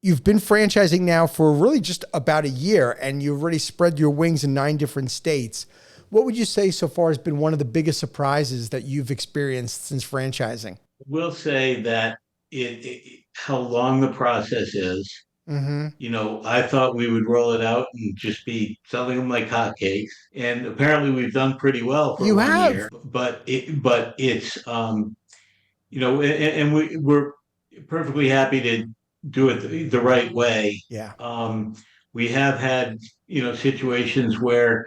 you've been franchising now for really just about a year, and you've already spread your wings in 9 different states. What would you say so far has been one of the biggest surprises that you've experienced since franchising? Will say that how long the process is. Mm-hmm. I thought we would roll it out and just be selling them like hotcakes, and apparently we've done pretty well for You one have. year. But it's and we're perfectly happy to do it the right way. Yeah. We have had situations where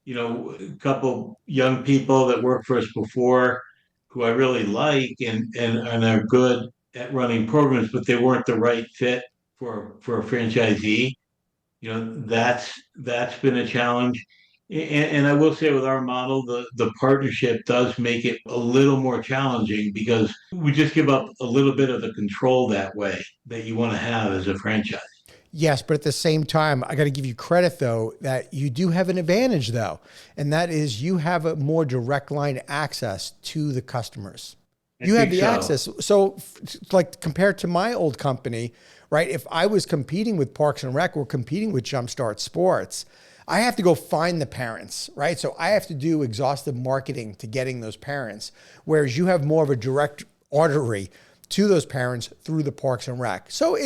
a couple young people that worked for us before who I really like and are good at running programs, but they weren't the right fit for a franchisee. That's been a challenge. And I will say with our model, the partnership does make it a little more challenging because we just give up a little bit of the control that way that you want to have as a franchise. Yes, but at the same time, I got to give you credit though that you do have an advantage though, and that is you have a more direct line access to the customers. I You have think the so. access. So, like compared to my old company, right? If I was competing with Parks and Rec or competing with Jumpstart Sports, I have to go find the parents, right? So I have to do exhaustive marketing to getting those parents, whereas you have more of a direct artery to those parents through the Parks and Rec. So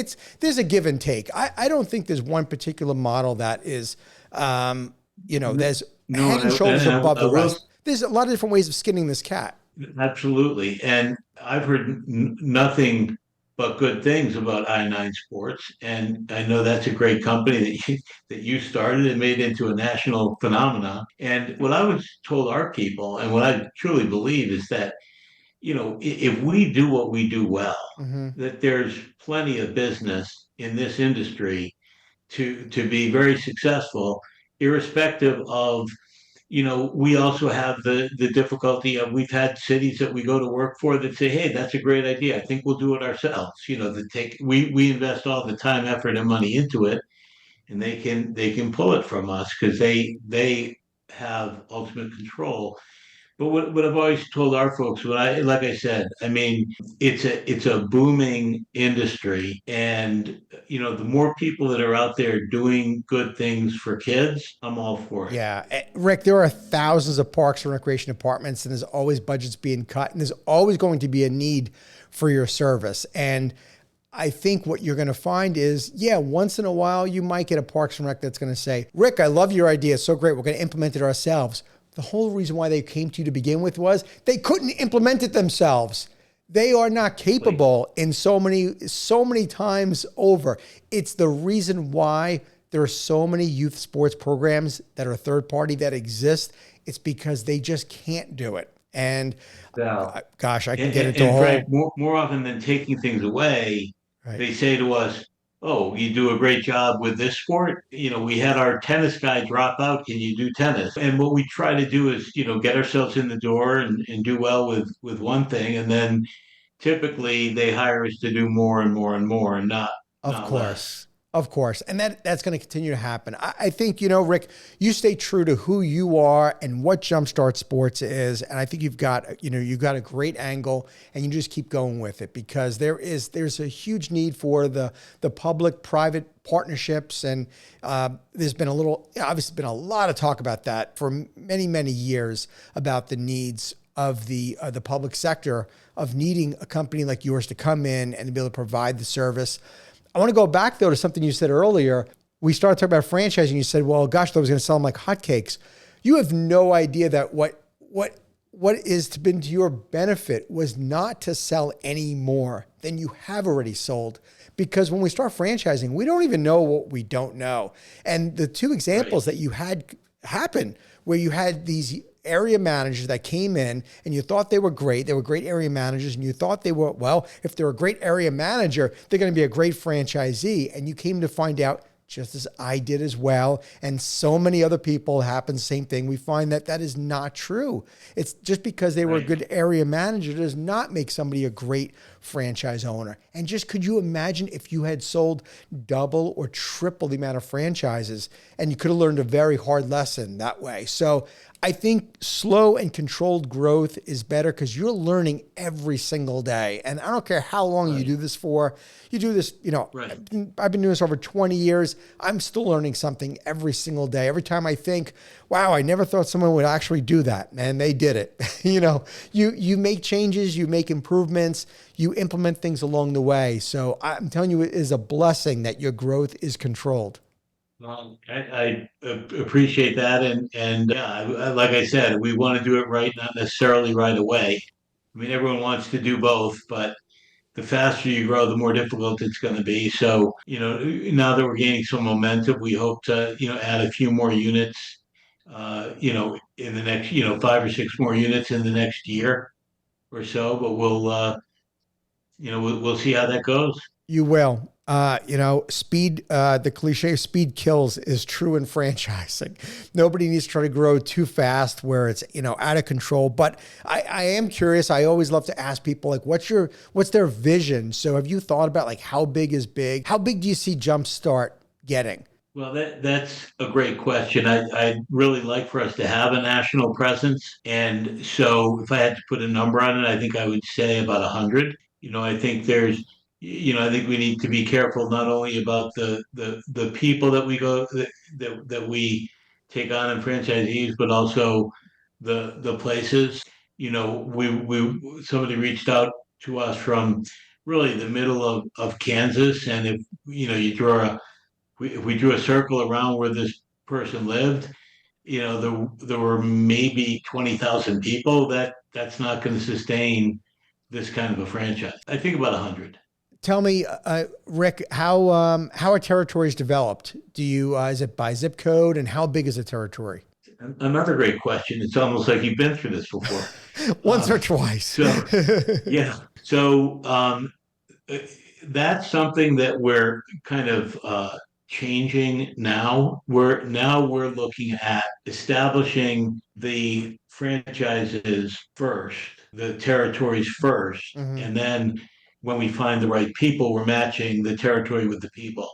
there's a give and take. I don't think there's one particular model that is, there's No, head and shoulders above I the will. rest. There's a lot of different ways of skinning this cat. Absolutely. And I've heard nothing but good things about I-9 Sports. And I know that's a great company that you started and made into a national phenomenon. And what I was told our people, and what I truly believe is that, if we do what we do well, Hmm. that there's plenty of business in this industry to be very successful, irrespective of we also have the difficulty of we've had cities that we go to work for that say, hey, that's a great idea. I think we'll do it ourselves. We invest all the time, effort, and money into it, and they can pull it from us because they have ultimate control. But what I've always told our folks, like I said, I mean, it's a booming industry, and the more people that are out there doing good things for kids, I'm all for it. Yeah. Rick, there are thousands of parks and recreation departments, and there's always budgets being cut, and there's always going to be a need for your service. And I think what you're going to find is, yeah, once in a while, you might get a Parks and Rec that's going to say, Rick, I love your idea. It's so great. We're going to implement it ourselves. The whole reason why they came to you to begin with was they couldn't implement it themselves. They are not Like, capable in so many times over. It's the reason why there are so many youth sports programs that are third party that exist. It's because they just can't do it. And so, gosh, I can get and, into a and Frank, whole, more often than taking things away, right. they say to us, "Oh, you do a great job with this sport. We had our tennis guy drop out. Can you do tennis?" And what we try to do is, get ourselves in the door and do well with one thing, and then typically they hire us to do more and more and more, and not Of not less. course. Of course. And that's going to continue to happen. I think, Rick, you stay true to who you are and what Jumpstart Sports is. And I think you've got a great angle and you just keep going with it because there's a huge need for the public private partnerships. And there's been obviously been a lot of talk about that for many, many years about the needs of the public sector of needing a company like yours to come in and to be able to provide the service. I want to go back though to something you said earlier. We started talking about franchising. You said, "Well, gosh, I was going to sell them like hotcakes." You have no idea that what is been to your benefit was not to sell any more than you have already sold. Because when we start franchising, we don't even know what we don't know. And the two Right. examples that you had happen where you had these area managers that came in and you thought they were great. They were great area managers and you thought they were, well, if they're a great area manager, they're going to be a great franchisee. And you came to find out, just as I did as well, and so many other people happen, same thing. We find that that is not true. It's just because they were a Right. good area manager does not make somebody a great franchise owner. And just could you imagine if you had sold double or triple the amount of franchises and you could have learned a very hard lesson that way. So I think slow and controlled growth is better because you're learning every single day. And I don't care how long you do this for. You do this, Right. I've been doing this over 20 years. I'm still learning something every single day. Every time I think, wow, I never thought someone would actually do that. And they did it. You make changes, you make improvements, you implement things along the way. So I'm telling you, it is a blessing that your growth is controlled. Well, I appreciate that, and yeah, like I said, we want to do it right, not necessarily right away. I mean, everyone wants to do both, but the faster you grow, the more difficult it's going to be. So, now that we're gaining some momentum, we hope to, add a few more units, in the next, 5 or 6 more units in the next year or so. But we'll see how that goes. You will. Speed, the cliche of speed kills is true in franchising. Nobody needs to try to grow too fast where it's, out of control. But I am curious. I always love to ask people, like, what's their vision? So have you thought about, like, how big is big? How big do you see Jumpstart getting? Well, that's a great question. I'd really like for us to have a national presence. And so if I had to put a number on it, I think I would say about 100. I think I think we need to be careful not only about the people that we go that we take on in franchisees, but also the places. We somebody reached out to us from really the middle of Kansas, and if you draw if we drew a circle around where this person lived, there were maybe 20,000 people. That's not going to sustain this kind of a franchise. I think about 100. Tell me, Rick, how are territories developed? Do you is it by zip code, and how big is a territory? Another great question. It's almost like you've been through this before. Once or twice. So yeah. So that's something that we're kind of changing now. We're looking at establishing the franchises first, the territories 1st, and then when we find the right people, we're matching the territory with the people.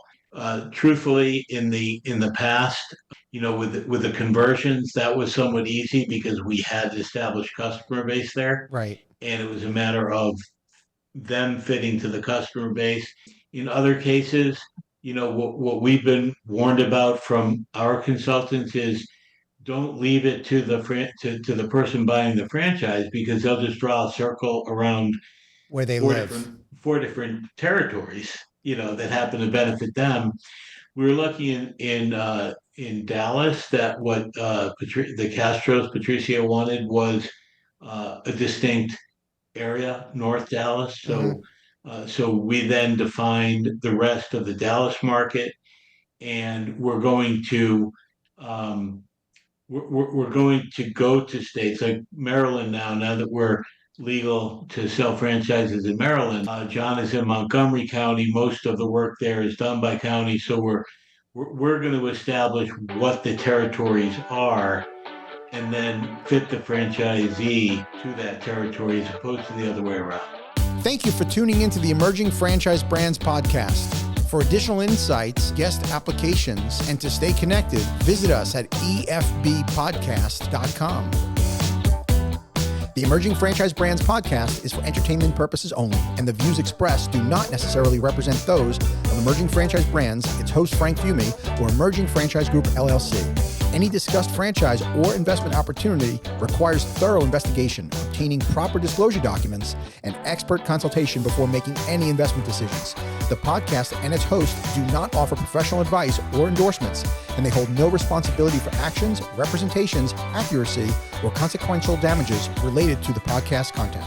Truthfully, in the past, with the conversions, that was somewhat easy because we had established customer base there, Right. and it was a matter of them fitting to the customer base. In other cases, what we've been warned about from our consultants is don't leave it to the person buying the franchise, because they'll just draw a circle around Where they four live. different four different territories, that happen to benefit them. We were lucky in Dallas that what the Castros Patricia wanted was a distinct area, North Dallas. So we then defined the rest of the Dallas market, and we're going to go to states like Maryland now that we're legal to sell franchises in Maryland. John is in Montgomery County. Most of the work there is done by county. So we're going to establish what the territories are and then fit the franchisee to that territory as opposed to the other way around. Thank you for tuning into the Emerging Franchise Brands podcast. For additional insights, guest applications, and to stay connected, visit us at efbpodcast.com. The Emerging Franchise Brands podcast is for entertainment purposes only, and the views expressed do not necessarily represent those of Emerging Franchise Brands, its host Frank Fiume, or Emerging Franchise Group, LLC. Any discussed franchise or investment opportunity requires thorough investigation, obtaining proper disclosure documents, and expert consultation before making any investment decisions. The podcast and its host do not offer professional advice or endorsements, and they hold no responsibility for actions, representations, accuracy, or consequential damages related to the podcast content.